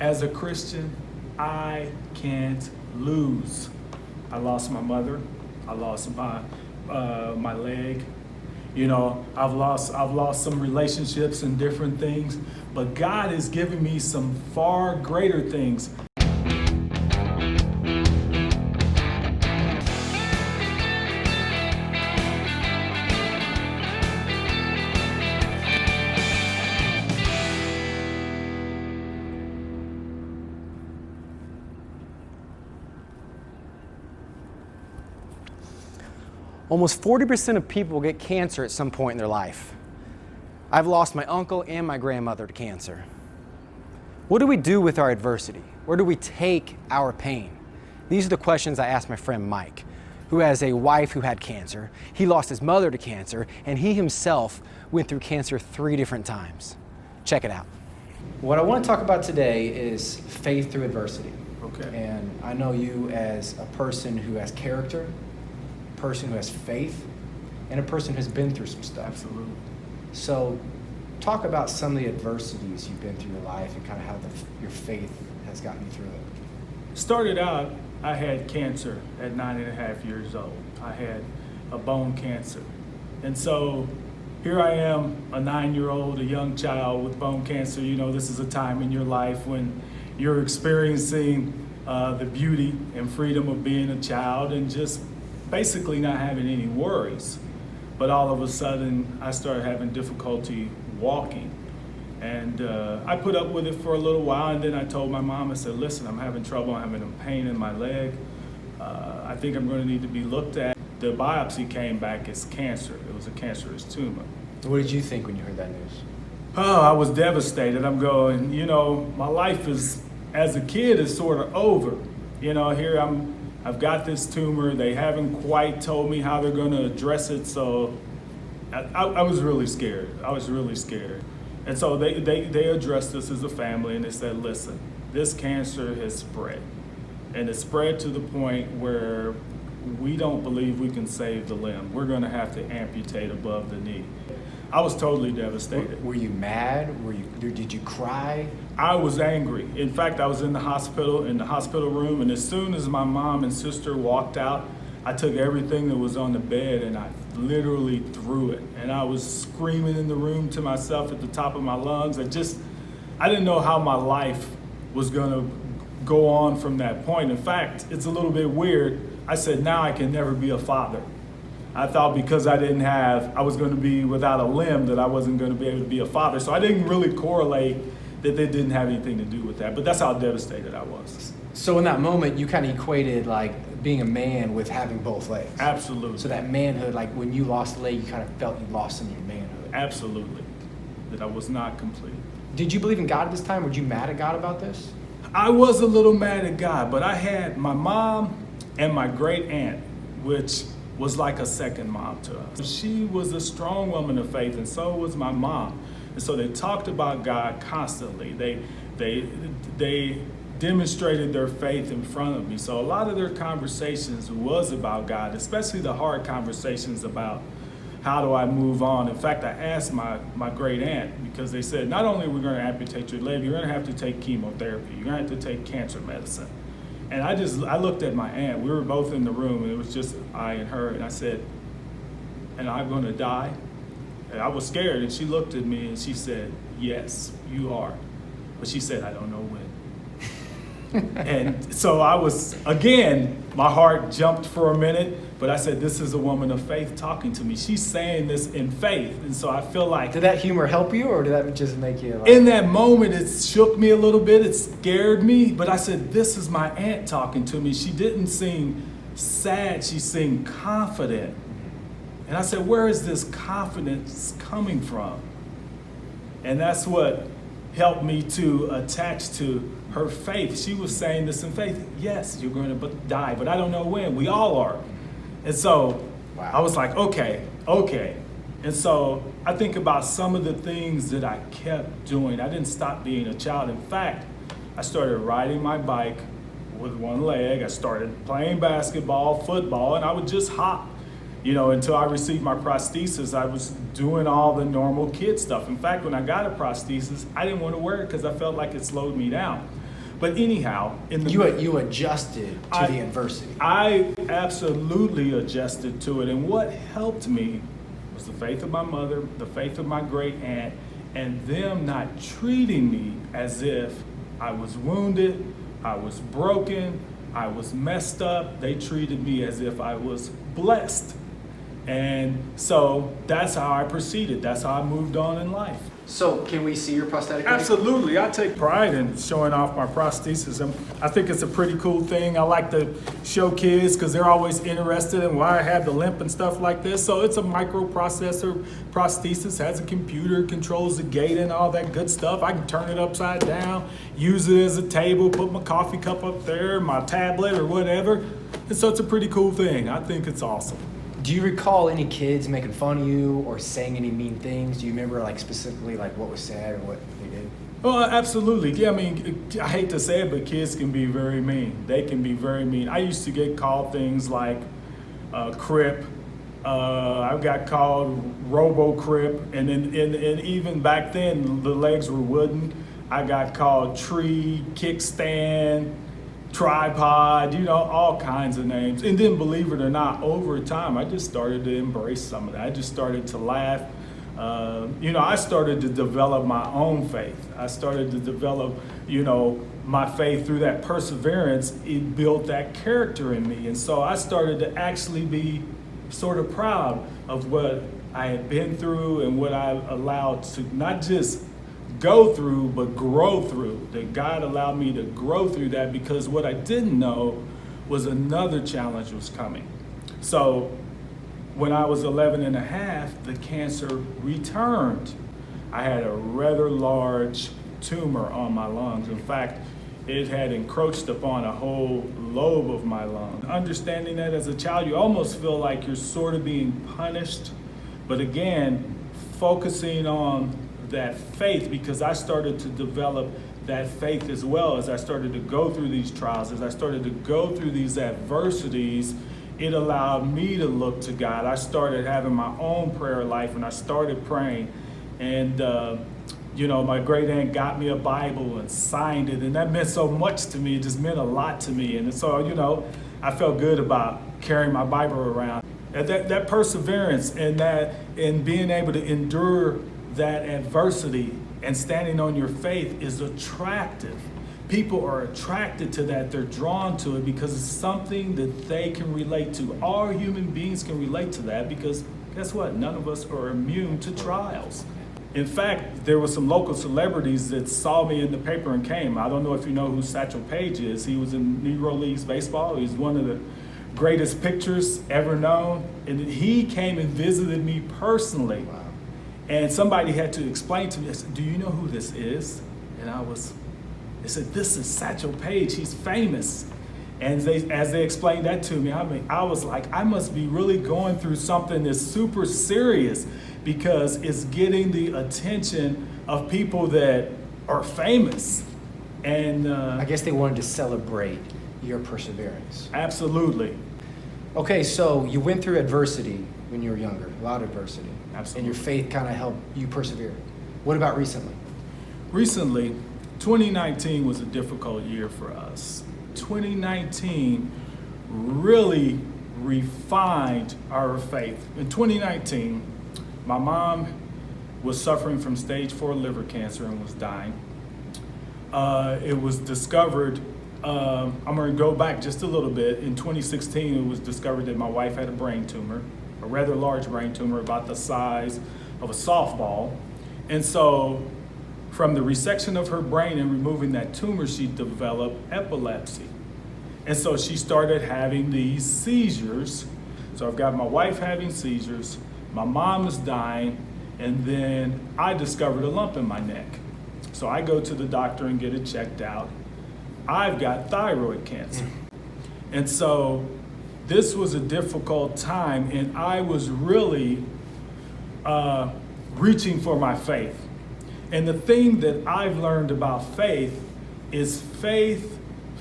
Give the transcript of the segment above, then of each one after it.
As a Christian, I can't lose. I lost my mother. I lost my leg. I've lost some relationships and different things, but God has given me some far greater things. Almost 40% of people get cancer at some point in their life. I've lost my uncle and my grandmother to cancer. What do we do with our adversity? Where do we take our pain? These are the questions I asked my friend Mike, who has a wife who had cancer. He lost his mother to cancer, and he himself went through cancer 3 different times. Check it out. What I want to talk about today is faith through adversity. Okay. And I know you as a person who has character, person who has faith, and a person who's been through some stuff. Absolutely. So talk about some of the adversities you've been through your life and kind of how your faith has gotten you through it. Started out, I had cancer at 9.5 years old. I had a bone cancer. And so here I am, a 9-year-old, a young child with bone cancer. This is a time in your life when you're experiencing the beauty and freedom of being a child and just basically not having any worries. But all of a sudden, I started having difficulty walking. And I put up with it for a little while, and then I told my mom, I said, listen, I'm having trouble, I'm having a pain in my leg. I think I'm going to need to be looked at. The biopsy came back as cancer. It was a cancerous tumor. What did you think when you heard that news? Oh, I was devastated. I'm going, my life as a kid is sort of over. Here I've got this tumor. They haven't quite told me how they're going to address it, so I was really scared. And so they addressed us as a family, and they said, listen, this cancer has spread. And it's spread to the point where we don't believe we can save the limb. We're going to have to amputate above the knee. I was totally devastated. Were you mad? Did you cry? I was angry. In fact, I was in the hospital room, and as soon as my mom and sister walked out, I took everything that was on the bed and I literally threw it. And I was screaming in the room to myself at the top of my lungs. I didn't know how my life was going to go on from that point. In fact, it's a little bit weird. I said, now I can never be a father. I thought because I was going to be without a limb that I wasn't going to be able to be a father. So I didn't really correlate that they didn't have anything to do with that. But that's how devastated I was. So in that moment, you kind of equated like being a man with having both legs. Absolutely. So that manhood, like when you lost a leg, you kind of felt you lost some of your manhood. Absolutely. That I was not complete. Did you believe in God at this time? Were you mad at God about this? I was a little mad at God, but I had my mom and my great aunt, which was like a second mom to us. She was a strong woman of faith, and so was my mom. And so they talked about God constantly. They demonstrated their faith in front of me. So a lot of their conversations was about God, especially the hard conversations about how do I move on. In fact, I asked my great aunt, because they said, not only are we going to amputate your leg, you're going to have to take chemotherapy. You're going to have to take cancer medicine. And I looked at my aunt. We were both in the room, and it was just I and her. And I said, "And I'm going to die?" And I was scared. And she looked at me and she said, "Yes, you are." But she said, "I don't know when." And so I was, again, my heart jumped for a minute. But I said, this is a woman of faith talking to me. She's saying this in faith. And so I feel like... Did that humor help you, or did that just make you... In that moment, it shook me a little bit. It scared me. But I said, this is my aunt talking to me. She didn't seem sad. She seemed confident. And I said, where is this confidence coming from? And that's what helped me to attach to her faith. She was saying this in faith. Yes, you're going to die, but I don't know when. We all are. And so I was like, okay. And so I think about some of the things that I kept doing. I didn't stop being a child. In fact, I started riding my bike with one leg. I started playing basketball, football, and I would just hop. Until I received my prosthesis, I was doing all the normal kid stuff. In fact, when I got a prosthesis, I didn't want to wear it because I felt like it slowed me down. But anyhow, you adjusted to the adversity. I absolutely adjusted to it. And what helped me was the faith of my mother, the faith of my great aunt, and them not treating me as if I was wounded, I was broken, I was messed up. They treated me as if I was blessed. And so that's how I proceeded. That's how I moved on in life. So can we see your prosthetic leg? Absolutely. I take pride in showing off my prosthesis. I think it's a pretty cool thing. I like to show kids because they're always interested in why I have the limp and stuff like this. So it's a microprocessor prosthesis, has a computer, controls the gait and all that good stuff. I can turn it upside down, use it as a table, put my coffee cup up there, my tablet or whatever. And so it's a pretty cool thing. I think it's awesome. Do you recall any kids making fun of you or saying any mean things? Do you remember like specifically like what was said or what they did? Well, absolutely. Yeah, I mean, I hate to say it, but kids can be very mean. They can be very mean. I used to get called things like Crip. I got called Robo-Crip. And even back then, the legs were wooden. I got called Tree, Kickstand, Tripod, all kinds of names. And then believe it or not, over time, I just started to embrace some of that. I just started to laugh. I started to develop my own faith. I started to develop, my faith through that perseverance. It built that character in me. And so I started to actually be sort of proud of what I had been through and what I allowed to not just go through, but grow through. That God allowed me to grow through that, because what I didn't know was another challenge was coming. So when I was 11 and a half, the cancer returned. I had a rather large tumor on my lungs. In fact, it had encroached upon a whole lobe of my lung. Understanding that as a child, you almost feel like you're sort of being punished. But again, focusing on that faith, because I started to develop that faith as well as I started to go through these trials, as I started to go through these adversities. It allowed me to look to God. I started having my own prayer life, and I started praying. And, my great aunt got me a Bible and signed it, and that meant so much to me. It just meant a lot to me. And so, I felt good about carrying my Bible around. And that perseverance and being able to endure that adversity and standing on your faith is attractive. People are attracted to that. They're drawn to it because it's something that they can relate to. All human beings can relate to that, because guess what? None of us are immune to trials. In fact, there were some local celebrities that saw me in the paper and came. I don't know if you know who Satchel Paige is. He was in Negro Leagues baseball. He's one of the greatest pitchers ever known. And he came and visited me personally. Wow. And somebody had to explain to me, I said, "Do you know who this is?" And they said, "This is Satchel Paige, he's famous." And as they explained that to me, I was like, I must be really going through something that's super serious, because it's getting the attention of people that are famous. And I guess they wanted to celebrate your perseverance. Absolutely. Okay, so you went through adversity when you were younger, a lot of adversity. Absolutely. And your faith kind of helped you persevere. What about recently? Recently, 2019 was a difficult year for us. 2019 really refined our faith. In 2019, my mom was suffering from stage 4 liver cancer and was dying. It was discovered, I'm going to go back just a little bit. In 2016, it was discovered that my wife had a brain tumor, a rather large brain tumor about the size of a softball. And so from the resection of her brain and removing that tumor, she developed epilepsy. And so she started having these seizures. So I've got my wife having seizures, my mom is dying, and then I discovered a lump in my neck. So I go to the doctor and get it checked out. I've got thyroid cancer. And so this was a difficult time, and I was really reaching for my faith. And the thing that I've learned about faith is faith,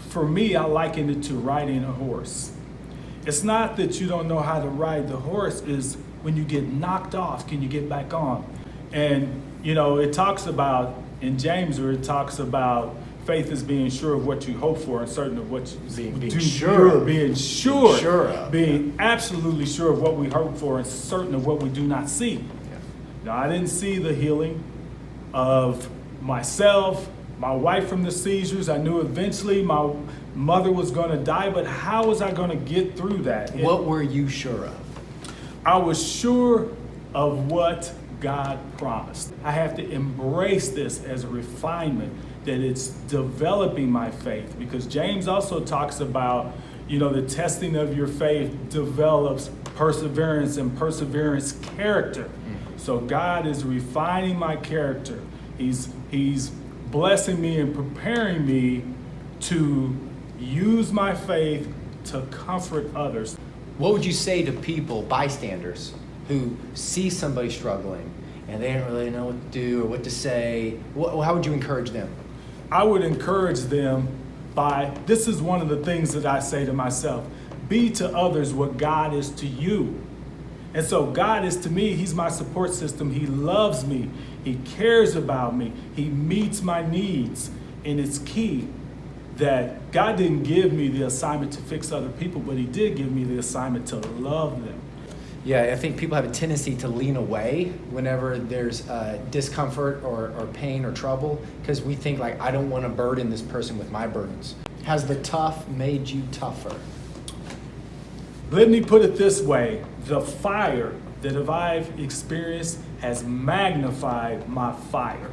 for me, I liken it to riding a horse. It's not that you don't know how to ride the horse, is when you get knocked off, can you get back on? And, it talks about, in James, where it talks about faith is being sure of what you hope for and certain of what you Being sure. Being sure. Sure of. Being absolutely sure of what we hope for and certain of what we do not see. Yeah. Now, I didn't see the healing of myself, my wife from the seizures. I knew eventually my mother was going to die, but how was I going to get through that? What were you sure of? I was sure of what God promised. I have to embrace this as a refinement, that it's developing my faith, because James also talks about, the testing of your faith develops perseverance, and perseverance character. So God is refining my character. He's blessing me and preparing me to use my faith to comfort others. What would you say to people, bystanders, who see somebody struggling and they don't really know what to do or what to say? How would you encourage them? I would encourage them this is one of the things that I say to myself: be to others what God is to you. And so God is to me, He's my support system. He loves me. He cares about me. He meets my needs. And it's key that God didn't give me the assignment to fix other people, but He did give me the assignment to love them. Yeah, I think people have a tendency to lean away whenever there's discomfort or pain or trouble, because we think like, I don't want to burden this person with my burdens. Has the tough made you tougher? Let me put it this way: the fire that I've experienced has magnified my fire,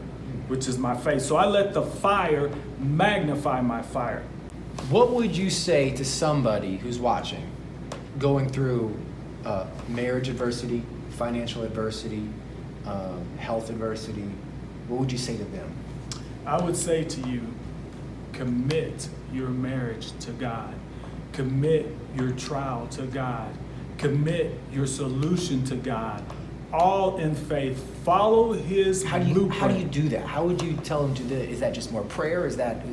which is my faith. So I let the fire magnify my fire. What would you say to somebody who's watching, going through marriage adversity, financial adversity, health adversity? What would you say to them? I would say to you, commit your marriage to God. Commit your trial to God. Commit your solution to God. All in faith. Follow His blueprint. How do you do that? How would you tell them to do it? Is that just more prayer? Is that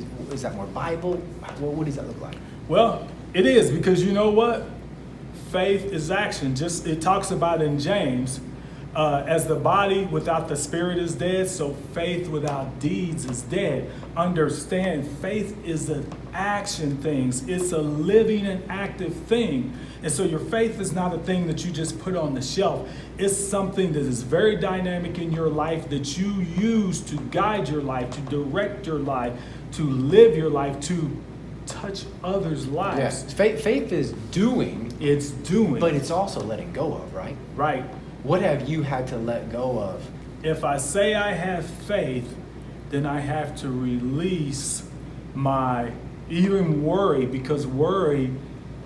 more Bible? What does that look like? Well, it is, because you know what? Faith is action. Just it talks about in James, as the body without the spirit is dead, so faith without deeds is dead. Understand, faith is an action thing. It's a living and active thing. And so your faith is not a thing that you just put on the shelf. It's something that is very dynamic in your life, that you use to guide your life, to direct your life, to live your life, to touch others' lives. Yes. Faith is doing. It's doing. But it's also letting go of, right? Right. What have you had to let go of? If I say I have faith, then I have to release my even worry, because worry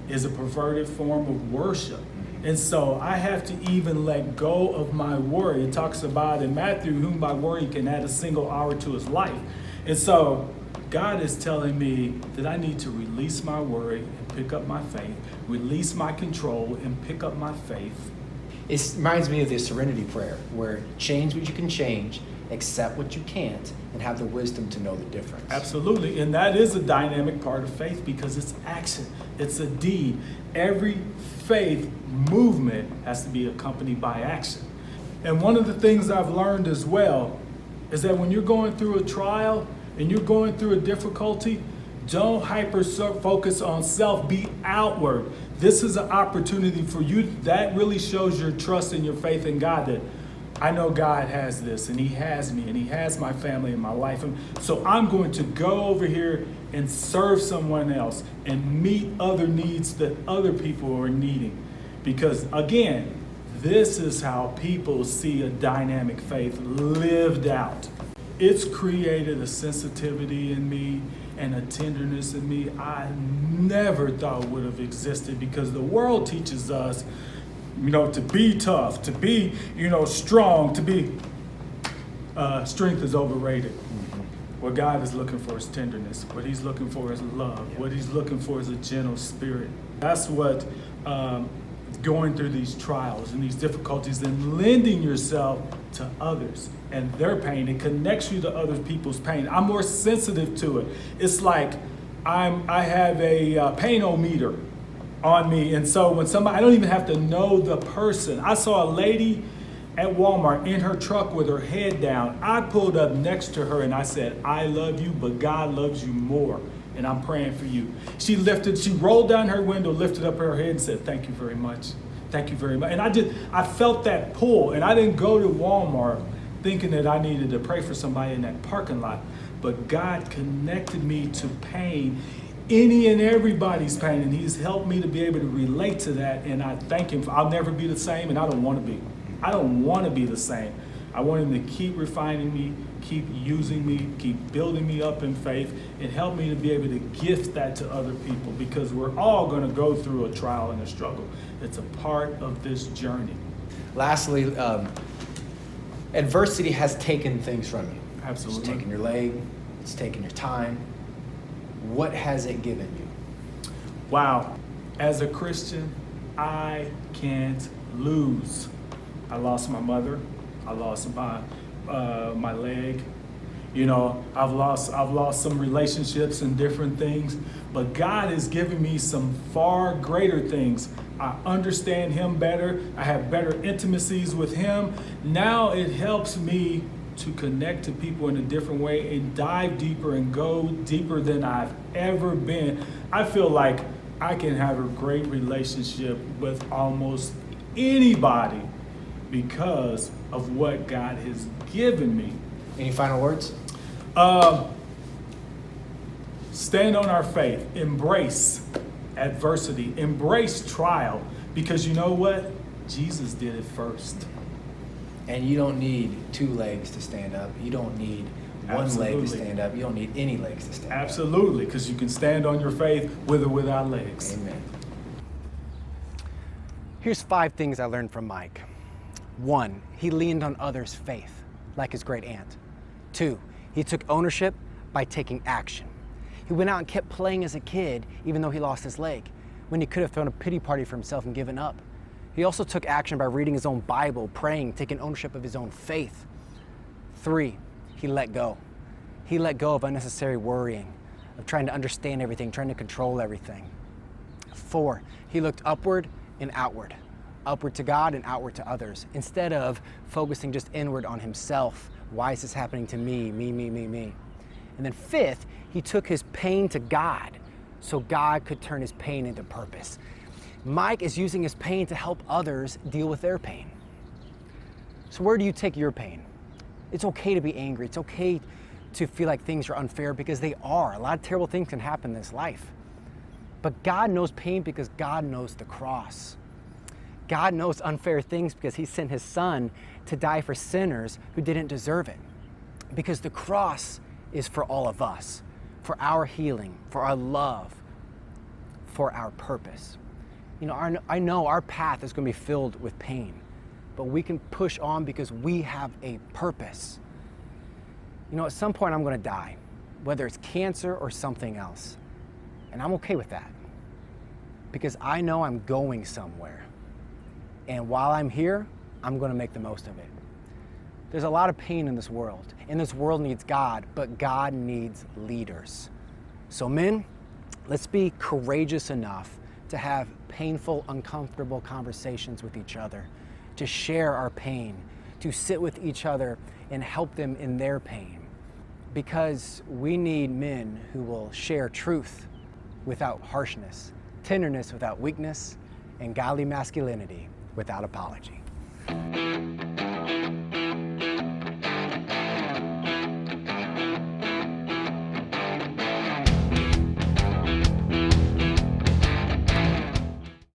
is a perverted form of worship. And so I have to even let go of my worry. It talks about in Matthew, whom by worry can add a single hour to his life. And so God is telling me that I need to release my worry and pick up my faith, release my control and pick up my faith. It reminds me of the serenity prayer, where change what you can change, accept what you can't, and have the wisdom to know the difference. Absolutely. And that is a dynamic part of faith, because it's action. It's a deed. Every faith movement has to be accompanied by action. And one of the things I've learned as well is that when you're going through a trial and you're going through a difficulty, don't hyper focus on self, be outward. This is an opportunity for you. That really shows your trust and your faith in God, that I know God has this, and He has me, and He has my family and my life. And so I'm going to go over here and serve someone else and meet other needs that other people are needing. Because again, this is how people see a dynamic faith lived out. It's created a sensitivity in me and a tenderness in me I never thought would have existed, because the world teaches us, to be tough, to be, strong, to be, strength is overrated. What God is looking for is tenderness. What He's looking for is love. What He's looking for is a gentle spirit. That's what going through these trials and these difficulties and lending yourself to others and their pain. It connects you to other people's pain. I'm more sensitive to it. It's like I have a pain-o-meter on me, and so when somebody, I don't even have to know the person. I saw a lady at Walmart in her truck with her head down. I pulled up next to her and I said, I love you, but God loves you more. And I'm praying for you. She rolled down her window, lifted up her head and said, thank you very much. Thank you very much. And I felt that pull, and I didn't go to Walmart thinking that I needed to pray for somebody in that parking lot. But God connected me to pain, any and everybody's pain, and He's helped me to be able to relate to that, and I thank Him. I'll never be the same, and I don't want to be. I don't want to be the same. I want Him to keep refining me, keep using me, keep building me up in faith, and help me to be able to gift that to other people, because we're all going to go through a trial and a struggle. It's a part of this journey. Lastly, adversity has taken things from you. Absolutely. It's taken your leg. It's taken your time. What has it given you? Wow. As a Christian, I can't lose. I lost my mother. I lost my leg. You know, I've lost some relationships and different things, but God has given me some far greater things. I understand Him better. I have better intimacies with Him. Now it helps me to connect to people in a different way and dive deeper and go deeper than I've ever been. I feel like I can have a great relationship with almost anybody because of what God has given me. Any final words? Stand on our faith, embrace adversity, embrace trial, because you know what? Jesus did it first. And you don't need two legs to stand up. You don't need one leg to stand up. You don't need any legs to stand up. Absolutely, because you can stand on your faith with or without legs. Amen. Here's 5 things I learned from Mike. 1, he leaned on others' faith, like his great aunt. 2, he took ownership by taking action. He went out and kept playing as a kid, even though he lost his leg, when he could have thrown a pity party for himself and given up. He also took action by reading his own Bible, praying, taking ownership of his own faith. 3, he let go. He let go of unnecessary worrying, of trying to understand everything, trying to control everything. 4, he looked upward and outward to God and outward to others, instead of focusing just inward on himself. Why is this happening to me? Me. And then 5th, he took his pain to God so God could turn his pain into purpose. Mike is using his pain to help others deal with their pain. So where do you take your pain? It's okay to be angry. It's okay to feel like things are unfair, because they are. A lot of terrible things can happen in this life. But God knows pain because God knows the cross. God knows unfair things because He sent His Son to die for sinners who didn't deserve it. Because the cross is for all of us, for our healing, for our love, for our purpose. You know, I know our path is going to be filled with pain, but we can push on because we have a purpose. You know, at some point I'm going to die, whether it's cancer or something else. And I'm okay with that, because I know I'm going somewhere. And while I'm here, I'm going to make the most of it. There's a lot of pain in this world, and this world needs God, but God needs leaders. So men, let's be courageous enough to have painful, uncomfortable conversations with each other, to share our pain, to sit with each other and help them in their pain. Because we need men who will share truth without harshness, tenderness without weakness, and godly masculinity without apology.